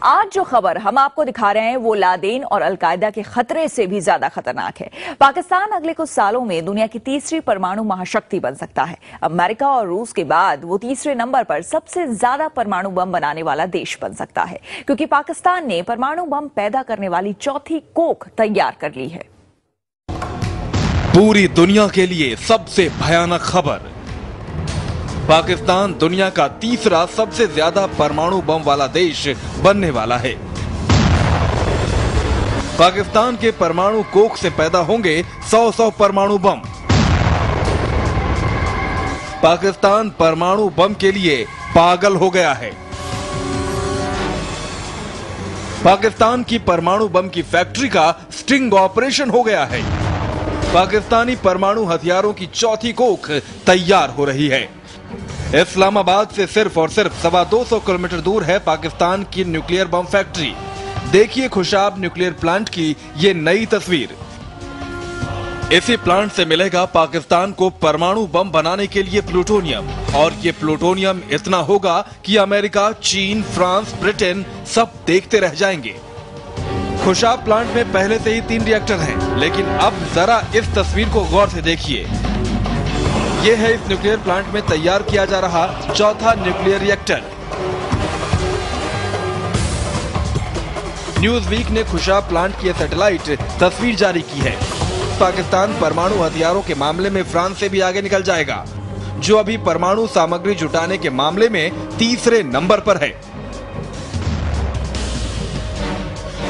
आज जो खबर हम आपको दिखा रहे हैं वो लादेन और अलकायदा के खतरे से भी ज्यादा खतरनाक है। पाकिस्तान अगले कुछ सालों में दुनिया की तीसरी परमाणु महाशक्ति बन सकता है। अमेरिका और रूस के बाद वो तीसरे नंबर पर सबसे ज्यादा परमाणु बम बनाने वाला देश बन सकता है, क्योंकि पाकिस्तान ने परमाणु बम पैदा करने वाली चौथी कोख तैयार कर ली है। पूरी दुनिया के लिए सबसे भयानक खबर, पाकिस्तान दुनिया का तीसरा सबसे ज्यादा परमाणु बम वाला देश बनने वाला है। पाकिस्तान के परमाणु कोख से पैदा होंगे 100 परमाणु बम। पाकिस्तान परमाणु बम के लिए पागल हो गया है। पाकिस्तान की परमाणु बम की फैक्ट्री का स्टिंग ऑपरेशन हो गया है। पाकिस्तानी परमाणु हथियारों की चौथी कोख तैयार हो रही है। इस्लामाबाद से सिर्फ और सिर्फ 225 किलोमीटर दूर है पाकिस्तान की न्यूक्लियर बम फैक्ट्री। देखिए खुशाब न्यूक्लियर प्लांट की ये नई तस्वीर। इसी प्लांट से मिलेगा पाकिस्तान को परमाणु बम बनाने के लिए प्लूटोनियम, और ये प्लूटोनियम इतना होगा कि अमेरिका, चीन, फ्रांस, ब्रिटेन सब देखते रह जाएंगे। खुशाब प्लांट में पहले से ही 3 रिएक्टर हैं, लेकिन अब जरा इस तस्वीर को गौर से देखिए। ये है इस न्यूक्लियर प्लांट में तैयार किया जा रहा चौथा न्यूक्लियर रिएक्टर। न्यूज वीक ने खुशाब प्लांट की सैटेलाइट तस्वीर जारी की है। पाकिस्तान परमाणु हथियारों के मामले में फ्रांस से भी आगे निकल जाएगा, जो अभी परमाणु सामग्री जुटाने के मामले में तीसरे नंबर पर है।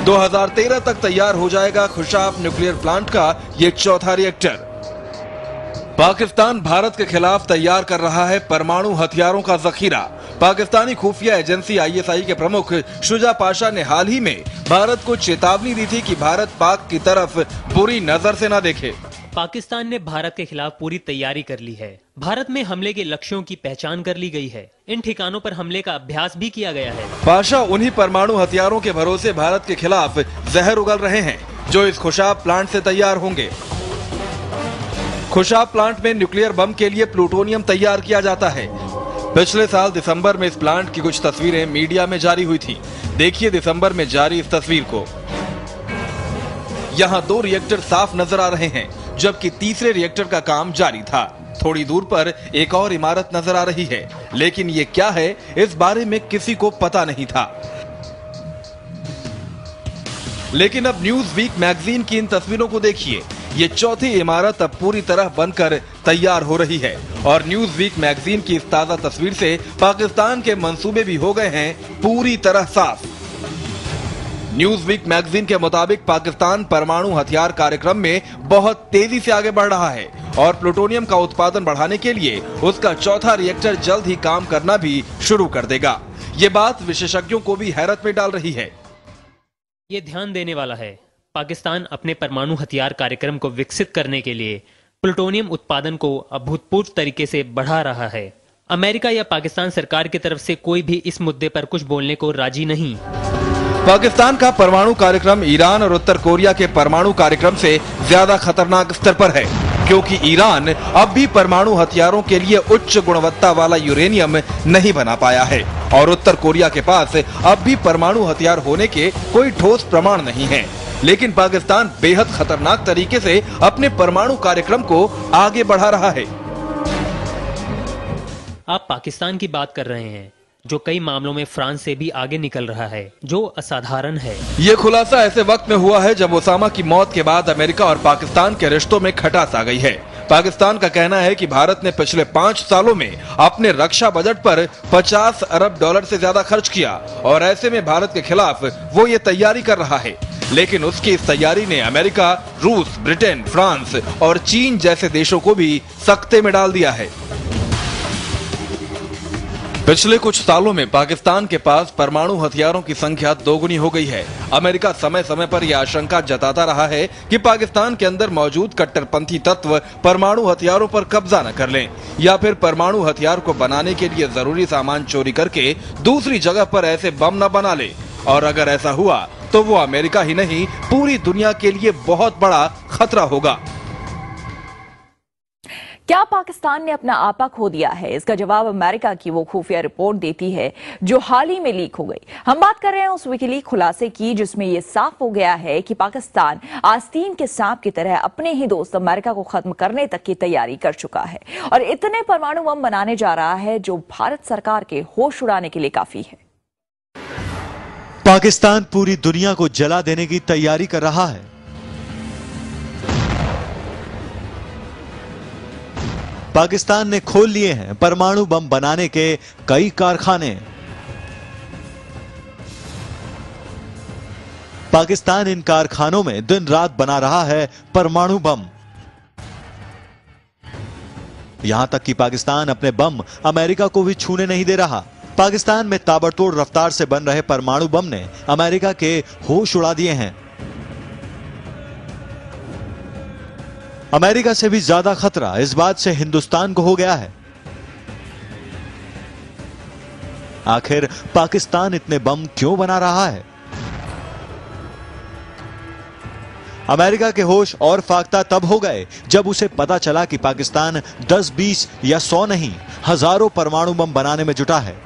2013 तक तैयार हो जाएगा खुशाब न्यूक्लियर प्लांट का ये चौथा रिएक्टर। पाकिस्तान भारत के खिलाफ तैयार कर रहा है परमाणु हथियारों का जखीरा। पाकिस्तानी खुफिया एजेंसी ISI के प्रमुख शुजा पाशा ने हाल ही में भारत को चेतावनी दी थी कि भारत पाक की तरफ बुरी नजर से न देखे। पाकिस्तान ने भारत के खिलाफ पूरी तैयारी कर ली है। भारत में हमले के लक्ष्यों की पहचान कर ली गई है। इन ठिकानों पर हमले का अभ्यास भी किया गया है। पाशा उन्हीं परमाणु हथियारों के भरोसे भारत के खिलाफ जहर उगल रहे हैं, जो इस खुशाब प्लांट से तैयार होंगे। खुशाब प्लांट में न्यूक्लियर बम के लिए प्लूटोनियम तैयार किया जाता है। पिछले साल दिसंबर में इस प्लांट की कुछ तस्वीरें मीडिया में जारी हुई थी। देखिए दिसंबर में जारी इस तस्वीर को। यहाँ 2 रिएक्टर साफ नजर आ रहे हैं, जबकि तीसरे रिएक्टर का काम जारी था। थोड़ी दूर पर एक और इमारत नजर आ रही है, लेकिन ये क्या है इस बारे में किसी को पता नहीं था। लेकिन अब न्यूज वीक मैगजीन की इन तस्वीरों को देखिए। ये चौथी इमारत अब पूरी तरह बनकर तैयार हो रही है, और न्यूज वीक मैगजीन की इस ताजा तस्वीर से पाकिस्तान के मंसूबे भी हो गए हैं पूरी तरह साफ। न्यूज वीक मैगजीन के मुताबिक पाकिस्तान परमाणु हथियार कार्यक्रम में बहुत तेजी से आगे बढ़ रहा है, और प्लूटोनियम का उत्पादन बढ़ाने के लिए उसका चौथा रिएक्टर जल्द ही काम करना भी शुरू कर देगा। ये बात विशेषज्ञों को भी हैरत में डाल रही है। ये ध्यान देने वाला है, पाकिस्तान अपने परमाणु हथियार कार्यक्रम को विकसित करने के लिए प्लूटोनियम उत्पादन को अभूतपूर्व तरीके से बढ़ा रहा है। अमेरिका या पाकिस्तान सरकार की तरफ से कोई भी इस मुद्दे पर कुछ बोलने को राजी नहीं। पाकिस्तान का परमाणु कार्यक्रम ईरान और उत्तर कोरिया के परमाणु कार्यक्रम से ज्यादा खतरनाक स्तर पर है, क्योंकि ईरान अब भी परमाणु हथियारों के लिए उच्च गुणवत्ता वाला यूरेनियम नहीं बना पाया है, और उत्तर कोरिया के पास अब भी परमाणु हथियार होने के कोई ठोस प्रमाण नहीं है। लेकिन पाकिस्तान बेहद खतरनाक तरीके से अपने परमाणु कार्यक्रम को आगे बढ़ा रहा है। आप पाकिस्तान की बात कर रहे हैं, जो कई मामलों में फ्रांस से भी आगे निकल रहा है, जो असाधारण है। ये खुलासा ऐसे वक्त में हुआ है जब ओसामा की मौत के बाद अमेरिका और पाकिस्तान के रिश्तों में खटास आ गई है। पाकिस्तान का कहना है कि भारत ने पिछले 5 सालों में अपने रक्षा बजट पर 50 अरब डॉलर से ज्यादा खर्च किया, और ऐसे में भारत के खिलाफ वो ये तैयारी कर रहा है। लेकिन उसकी इस तैयारी ने अमेरिका, रूस, ब्रिटेन, फ्रांस और चीन जैसे देशों को भी सख्ते में डाल दिया है। पिछले कुछ सालों में पाकिस्तान के पास परमाणु हथियारों की संख्या दोगुनी हो गई है। अमेरिका समय समय पर यह आशंका जताता रहा है कि पाकिस्तान के अंदर मौजूद कट्टरपंथी तत्व परमाणु हथियारों पर कब्जा न कर लें, या फिर परमाणु हथियार को बनाने के लिए जरूरी सामान चोरी करके दूसरी जगह पर ऐसे बम न बना ले। और अगर ऐसा हुआ तो वो अमेरिका ही नहीं, पूरी दुनिया के लिए बहुत बड़ा खतरा होगा। क्या पाकिस्तान ने अपना आपा खो दिया है? इसका जवाब अमेरिका की वो खुफिया रिपोर्ट देती है जो हाल ही में लीक हो गई। हम बात कर रहे हैं उस विकीलीक खुलासे की जिसमें यह साफ हो गया है कि पाकिस्तान आस्तीन के सांप की तरह अपने ही दोस्त अमेरिका को खत्म करने तक की तैयारी कर चुका है और इतने परमाणु बम बनाने जा रहा है जो भारत सरकार के होश उड़ाने के लिए काफी है। पाकिस्तान पूरी दुनिया को जला देने की तैयारी कर रहा है। पाकिस्तान ने खोल लिए हैं परमाणु बम बनाने के कई कारखाने। पाकिस्तान इन कारखानों में दिन रात बना रहा है परमाणु बम। यहां तक कि पाकिस्तान अपने बम अमेरिका को भी छूने नहीं दे रहा। पाकिस्तान में ताबड़तोड़ रफ्तार से बन रहे परमाणु बम ने अमेरिका के होश उड़ा दिए हैं। अमेरिका से भी ज्यादा खतरा इस बात से हिंदुस्तान को हो गया है। आखिर पाकिस्तान इतने बम क्यों बना रहा है? अमेरिका के होश और फाख्ता तब हो गए जब उसे पता चला कि पाकिस्तान 10, 20 या 100 नहीं, हजारों परमाणु बम बनाने में जुटा है।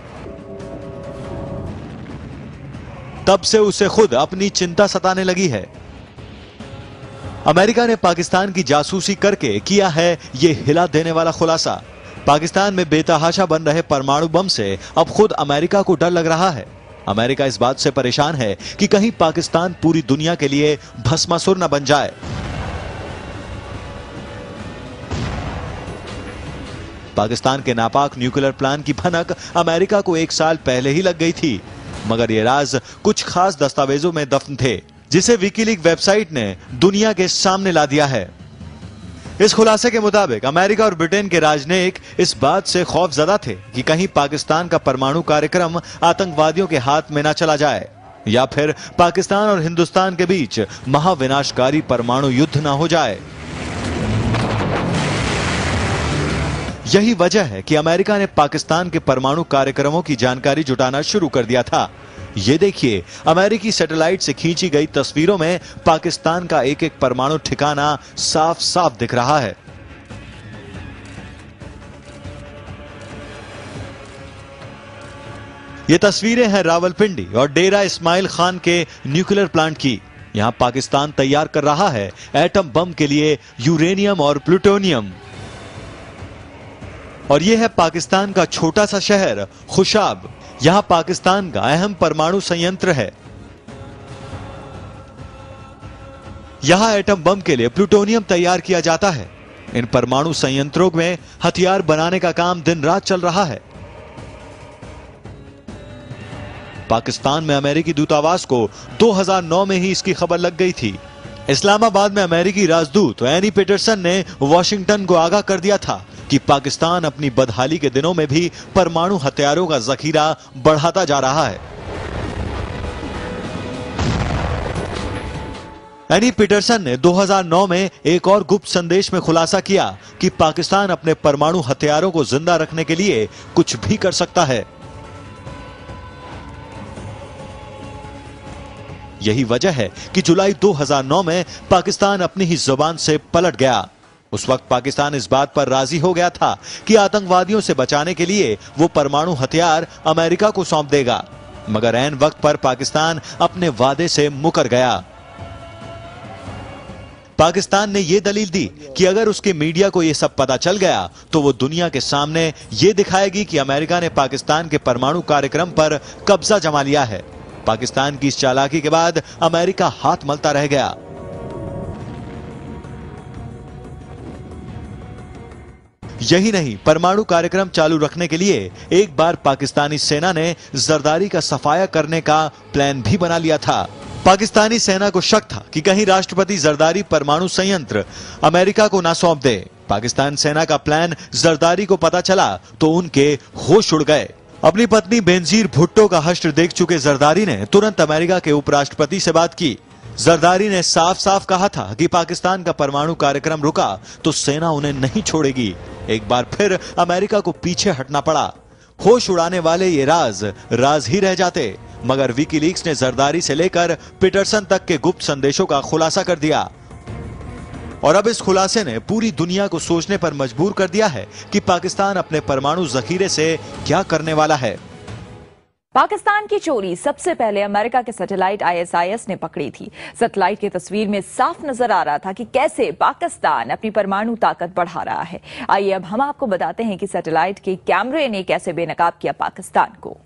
तब से उसे खुद अपनी चिंता सताने लगी है। अमेरिका ने पाकिस्तान की जासूसी करके किया है यह हिला देने वाला खुलासा। पाकिस्तान में बेतहाशा बन रहे परमाणु बम से अब खुद अमेरिका को डर लग रहा है। अमेरिका इस बात से परेशान है कि कहीं पाकिस्तान पूरी दुनिया के लिए भस्मासुर न बन जाए। पाकिस्तान के नापाक न्यूक्लियर प्लान की भनक अमेरिका को 1 साल पहले ही लग गई थी, मगर ये राज कुछ खास दस्तावेजों में दफन थे जिसे विकीलीक वेबसाइट ने दुनिया के सामने ला दिया है। इस खुलासे के मुताबिक अमेरिका और ब्रिटेन के राजनयिक इस बात से खौफजदा थे कि कहीं पाकिस्तान का परमाणु कार्यक्रम आतंकवादियों के हाथ में न चला जाए या फिर पाकिस्तान और हिंदुस्तान के बीच महाविनाशकारी परमाणु युद्ध न हो जाए। यही वजह है कि अमेरिका ने पाकिस्तान के परमाणु कार्यक्रमों की जानकारी जुटाना शुरू कर दिया था। ये देखिए, अमेरिकी सैटेलाइट से खींची गई तस्वीरों में पाकिस्तान का एक एक परमाणु ठिकाना साफ साफ दिख रहा है। ये तस्वीरें हैं रावलपिंडी और डेरा इस्माइल खान के न्यूक्लियर प्लांट की। यहां पाकिस्तान तैयार कर रहा है एटम बम के लिए यूरेनियम और प्लूटोनियम। और यह है पाकिस्तान का छोटा सा शहर खुशाब। यहां पाकिस्तान का अहम परमाणु संयंत्र है। यहां एटम बम के लिए प्लूटोनियम तैयार किया जाता है। इन परमाणु संयंत्रों में हथियार बनाने का काम दिन रात चल रहा है। पाकिस्तान में अमेरिकी दूतावास को 2009 में ही इसकी खबर लग गई थी। इस्लामाबाद में अमेरिकी राजदूत एनी पीटरसन ने वॉशिंगटन को आगाह कर दिया था कि पाकिस्तान अपनी बदहाली के दिनों में भी परमाणु हथियारों का जखीरा बढ़ाता जा रहा है। एनी पीटरसन ने 2009 में एक और गुप्त संदेश में खुलासा किया कि पाकिस्तान अपने परमाणु हथियारों को जिंदा रखने के लिए कुछ भी कर सकता है। यही वजह है कि जुलाई 2009 में पाकिस्तान अपनी ही जुबान से पलट गया। उस वक्त पाकिस्तान इस बात पर राजी हो गया था कि आतंकवादियों से बचाने के लिए वो परमाणु हथियार अमेरिका को सौंप देगा, मगर ऐन वक्त पर पाकिस्तान अपने वादे से मुकर गया। पाकिस्तान ने यह दलील दी कि अगर उसके मीडिया को यह सब पता चल गया तो वो दुनिया के सामने यह दिखाएगी कि अमेरिका ने पाकिस्तान के परमाणु कार्यक्रम पर कब्जा जमा लिया है। पाकिस्तान की इस चालाकी के बाद अमेरिका हाथ मलता रह गया। यही नहीं, परमाणु कार्यक्रम चालू रखने के लिए एक बार पाकिस्तानी सेना ने जरदारी का सफाया करने का प्लान भी बना लिया था। पाकिस्तानी सेना को शक था कि कहीं राष्ट्रपति जरदारी परमाणु संयंत्र अमेरिका को ना सौंप दे। पाकिस्तान सेना का प्लान जरदारी को पता चला तो उनके होश उड़ गए। अपनी पत्नी बेनजीर भुट्टो का हश्र देख चुके जरदारी ने तुरंत अमेरिका के उपराष्ट्रपति से बात की। जरदारी ने साफ साफ कहा था कि पाकिस्तान का परमाणु कार्यक्रम रुका तो सेना उन्हें नहीं छोड़ेगी। एक बार फिर अमेरिका को पीछे हटना पड़ा। होश उड़ाने वाले ये राज ही रह जाते, मगर विकीलीक्स ने जरदारी से लेकर पीटरसन तक के गुप्त संदेशों का खुलासा कर दिया। और अब इस खुलासे ने पूरी दुनिया को सोचने पर मजबूर कर दिया है कि पाकिस्तान अपने परमाणु जखीरे से क्या करने वाला है। पाकिस्तान की चोरी सबसे पहले अमेरिका के सैटेलाइट ISIS ने पकड़ी थी। सैटेलाइट की तस्वीर में साफ नजर आ रहा था कि कैसे पाकिस्तान अपनी परमाणु ताकत बढ़ा रहा है। आइए अब हम आपको बताते हैं कि सैटेलाइट के कैमरे ने कैसे बेनकाब किया पाकिस्तान को।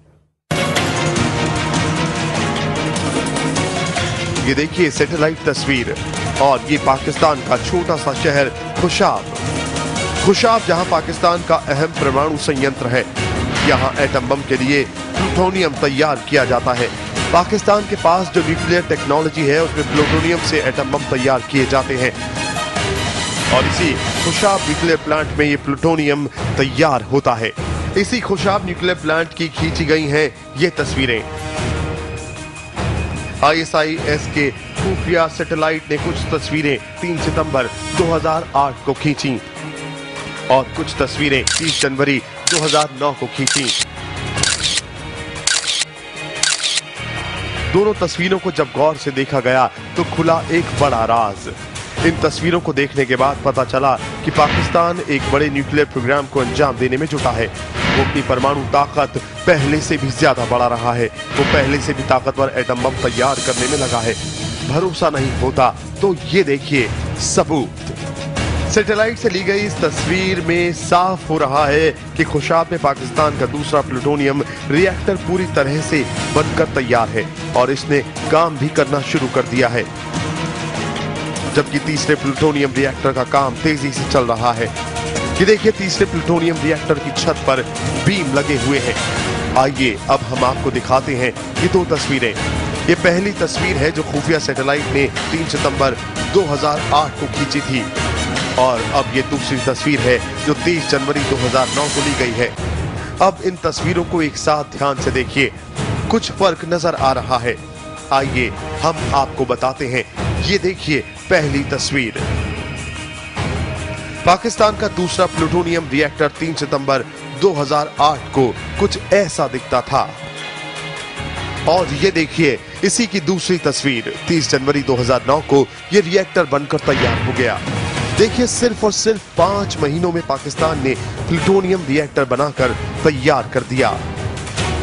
ये देखिए सैटेलाइट तस्वीर और ये पाकिस्तान का छोटा सा शहर खुशाब जहां पाकिस्तान का अहम परमाणु संयंत्र है। यहां एटम बम के लिए प्लूटोनियम तैयार किया जाता है। पाकिस्तान के पास जो न्यूक्लियर टेक्नोलॉजी है उसमें प्लूटोनियम से एटम बम तैयार किए जाते हैं और इसी खुशाब न्यूक्लियर प्लांट में ये प्लूटोनियम तैयार होता है। इसी खुशाब न्यूक्लियर प्लांट की खींची गई हैं ये तस्वीरें। ISIS के खुफिया सैटेलाइट ने कुछ तस्वीरें 3 सितंबर 2008 को खींची और कुछ तस्वीरें 30 जनवरी 2009 को खींची। दोनों तस्वीरों को जब गौर से देखा गया तो खुला एक बड़ा राज। इन तस्वीरों को देखने के बाद पता चला कि पाकिस्तान एक बड़े न्यूक्लियर प्रोग्राम को अंजाम देने में जुटा है। वो अपनी परमाणु ताकत पहले से भी ज्यादा बढ़ा रहा है। वो पहले से भी ताकतवर एटम बम तैयार करने में लगा है। भरोसा नहीं होता तो ये देखिए सबूत। सैटेलाइट से ली गई इस तस्वीर में साफ हो रहा है कि खुशाब में पाकिस्तान का दूसरा प्लूटोनियम रिएक्टर पूरी तरह से बनकर तैयार है और इसने काम भी करना शुरू कर दिया है, जबकि तीसरे प्लूटोनियम रिएक्टर का काम तेजी से चल रहा है। ये देखिए तीसरे प्लूटोनियम रिएक्टर की छत पर बीम लगे हुए हैं। आइए अब हम आपको दिखाते हैं ये दो तस्वीरें। ये पहली तस्वीर है जो खुफिया सैटेलाइट ने 3 सितंबर 2008 को खींची थी और अब ये दूसरी तस्वीर है जो 30 जनवरी 2009 को ली गई है। अब इन तस्वीरों को एक साथ ध्यान से देखिए, कुछ फर्क नजर आ रहा है। आइए हम आपको बताते हैं। ये देखिए पहली तस्वीर, पाकिस्तान का दूसरा प्लूटोनियम रिएक्टर 3 सितंबर 2008 को कुछ ऐसा दिखता था और ये देखिए इसी की दूसरी तस्वीर 30 जनवरी 2009 को ये रिएक्टर बनकर तैयार हो गया। देखिए सिर्फ और सिर्फ 5 महीनों में पाकिस्तान ने प्लूटोनियम रिएक्टर बनाकर तैयार कर दिया।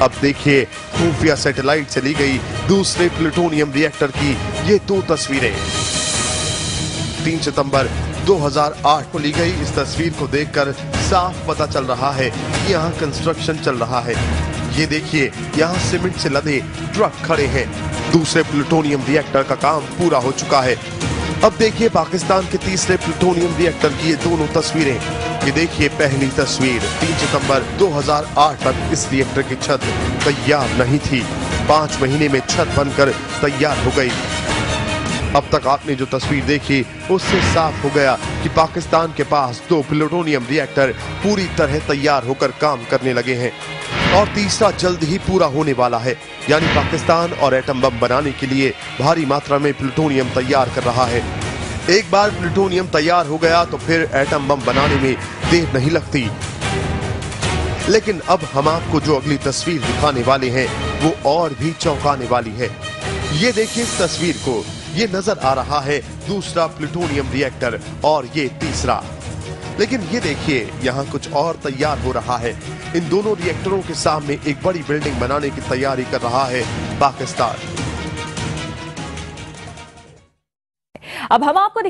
अब देखिए खुफिया सैटेलाइट से ली गई दूसरे प्लूटोनियम रिएक्टर की ये दो तस्वीरें। 3 सितंबर 2008 को ली गई इस तस्वीर को देखकर साफ पता चल रहा है कि यहाँ कंस्ट्रक्शन चल रहा है। ये देखिए यहाँ सीमेंट से लदे ट्रक खड़े हैं। दूसरे प्लूटोनियम रिएक्टर का काम पूरा हो चुका है। अब देखिए पाकिस्तान के तीसरे प्लूटोनियम रिएक्टर की ये दोनों तस्वीरें। ये देखिए पहली तस्वीर 3 सितंबर 2008 तक इस रिएक्टर की छत तैयार नहीं थी। 5 महीने में छत बनकर तैयार हो गई। अब तक आपने जो तस्वीर देखी उससे साफ हो गया कि पाकिस्तान के पास 2 प्लूटोनियम रिएक्टर पूरी तरह तैयार होकर काम करने लगे हैं और तीसरा जल्द ही पूरा होने वाला है। यानी पाकिस्तान और एटम बम बनाने के लिए भारी मात्रा में प्लूटोनियम तैयार कर रहा है। एक बार प्लूटोनियम तैयार हो गया तो फिर एटम बम बनाने में देर नहीं लगती। लेकिन अब हम आपको जो अगली तस्वीर दिखाने वाले हैं वो और भी चौंकाने वाली है। ये देखिए इस तस्वीर को, ये नजर आ रहा है दूसरा प्लूटोनियम रिएक्टर और ये तीसरा। लेकिन ये देखिए यहाँ कुछ और तैयार हो रहा है। इन दोनों रिएक्टरों के सामने एक बड़ी बिल्डिंग बनाने की तैयारी कर रहा है पाकिस्तान। अब हम आपको